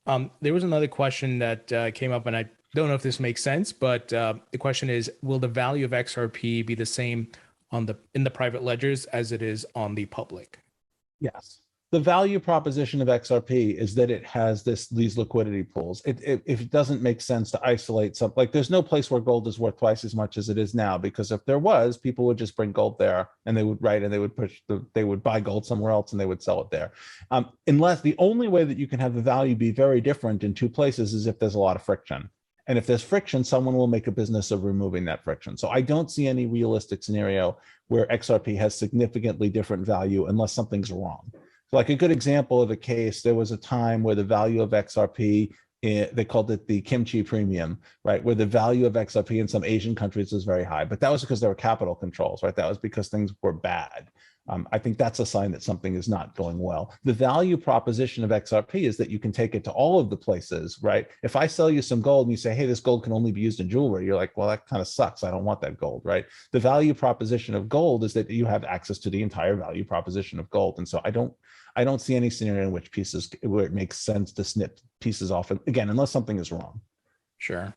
There was another question that came up, and I don't know if this makes sense, but the question is, will the value of XRP be the same in the private ledgers as it is on the public? Yes. The value proposition of XRP is that it has these liquidity pools. If it doesn't make sense to isolate something, like there's no place where gold is worth twice as much as it is now, because if there was, people would just bring gold there and they would write and they would buy gold somewhere else and they would sell it there. Unless the only way that you can have the value be very different in two places is if there's a lot of friction. And if there's friction, someone will make a business of removing that friction. So I don't see any realistic scenario where XRP has significantly different value unless something's wrong. So like a good example of a case, there was a time where the value of XRP, they called it the kimchi premium, right? Where the value of XRP in some Asian countries was very high, but that was because there were capital controls, right? That was because things were bad. I think that's a sign that something is not going well. The value proposition of XRP is that you can take it to all of the places, right? If I sell you some gold and you say, hey, this gold can only be used in jewelry, you're like, well, that kind of sucks. I don't want that gold, right? The value proposition of gold is that you have access to the entire value proposition of gold. And so I don't see any scenario in which where it makes sense to snip pieces off, again, unless something is wrong. Sure.